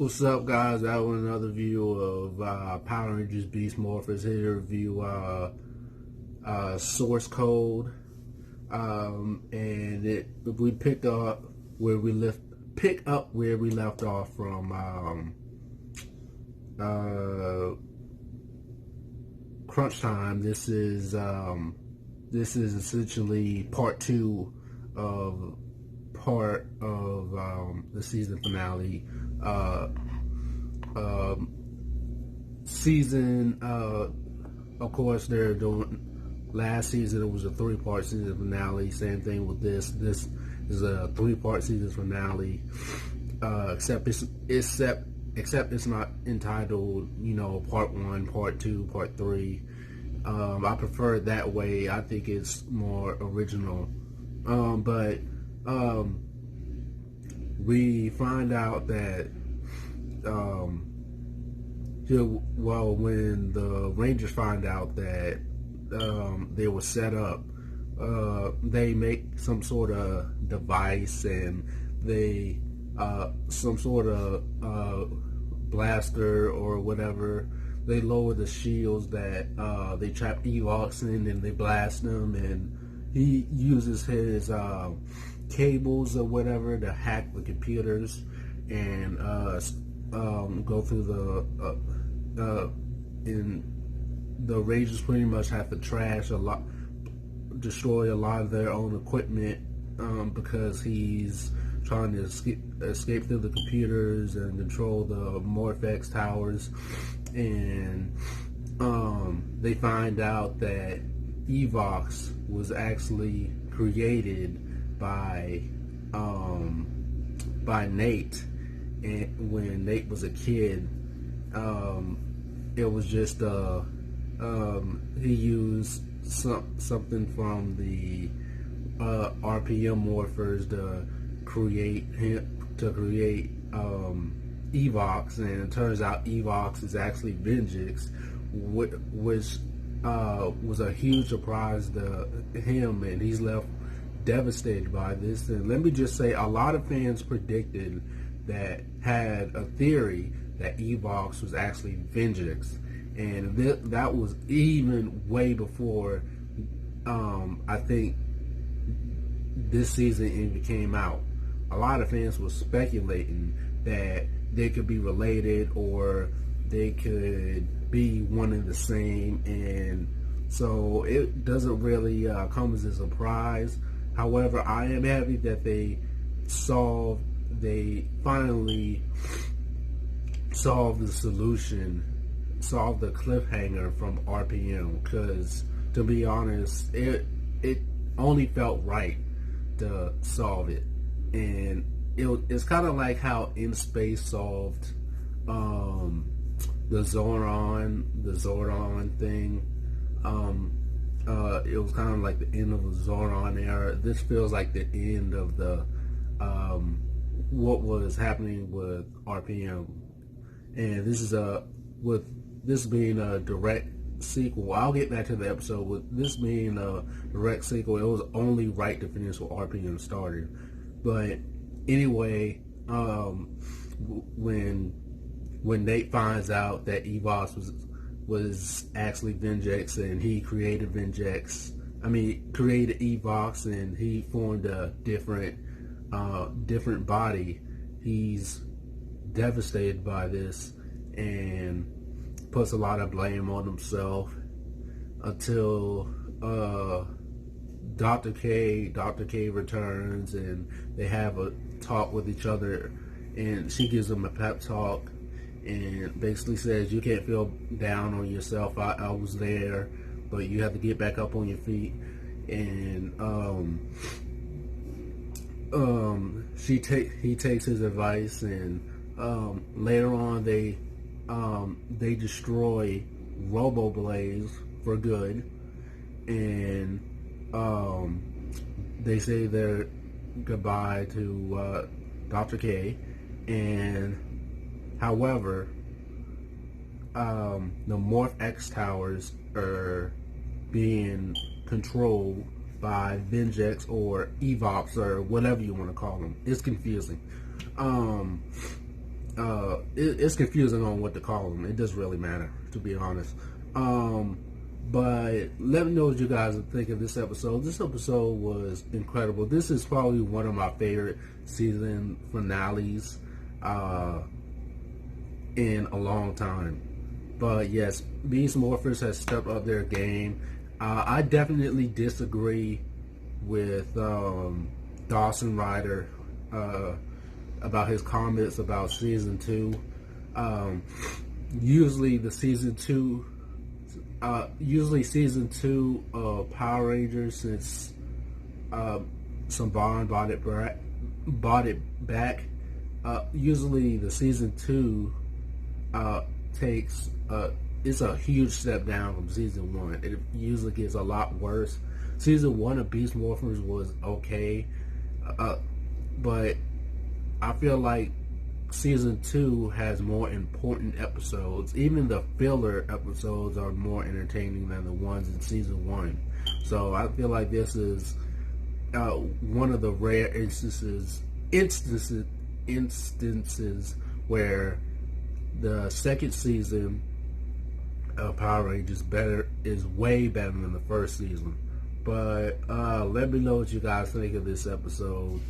What's up, guys? That was another view of Power Rangers Beast Morphers. Here to review source code, and we pick up where we left off from Crunch Time. This is essentially part two of the season finale. Of course, they're doing. Last season it was a 3-part season finale. Same thing with this. This is a 3-part season finale. Except it's not entitled, part 1, part 2, part 3. I prefer it that way. I think it's more original. But we find out that when the Rangers find out that they were set up, they make some sort of device, and they some sort of blaster or whatever. They lower the shields that they trap Evox in, and they blast them, and he uses his cables or whatever to hack the computers and go through and the Rangers pretty much have to destroy a lot of their own equipment because he's trying to escape through the computers and control the Morphex towers. And they find out that Evox was actually created by Nate, and when Nate was a kid, it was just he used something from the RPM Morphers to create Evox, and it turns out Evox is actually Vengeance, which was a huge surprise to him, and he's left devastated by this. And let me just say, a lot of fans predicted had a theory that Evox was actually Vengeance, and that was even way before I think this season even came out. A lot of fans were speculating that they could be related, or they could be one and the same, and so it doesn't really come as a surprise. However, I am happy that they finally solved the solution, solved the cliffhanger from RPM, because to be honest, it only felt right to solve it. And it's kind of like how In Space solved the Zordon thing. It was kind of like the end of the Zordon era. This feels like the end of the what was happening with RPM, and this is with this being a direct sequel. I'll get back to the episode. With this being a direct sequel, it was only right to finish what RPM started. But anyway, when Nate finds out that Evox was actually Vengex, and he created Evox, and he formed a different body, he's devastated by this and puts a lot of blame on himself until Dr. K returns, and they have a talk with each other, and she gives him a pep talk and basically says, you can't feel down on yourself. I was there, but you have to get back up on your feet. And he takes his advice, and later on they destroy Robo Blaze for good, and they say their goodbye to Dr. K. And however, the Morphex towers are being controlled by Vengex or Evox or whatever you want to call them. It's confusing. it's confusing on what to call them. It doesn't really matter, to be honest. But let me know what you guys think of this episode. This episode was incredible. This is probably one of my favorite season finales in a long time. But yes, these Morphers has stepped up their game. I definitely disagree with Dawson Ryder about his comments about season 2. Usually season 2 of Power Rangers, since Saban bought it back. Usually the season 2 takes it's a huge step down from season 1. It usually gets a lot worse. Season 1 of Beast Morphers was okay, but I feel like season 2 has more important episodes. Even the filler episodes are more entertaining than the ones in season 1. So I feel like this is one of the rare instances where the second season of Power Rangers is way better than the first season. But let me know what you guys think of this episode.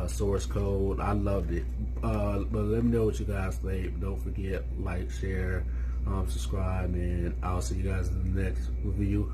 Source code, I loved it. But let me know what you guys think. Don't forget, like, share, subscribe, and I'll see you guys in the next review.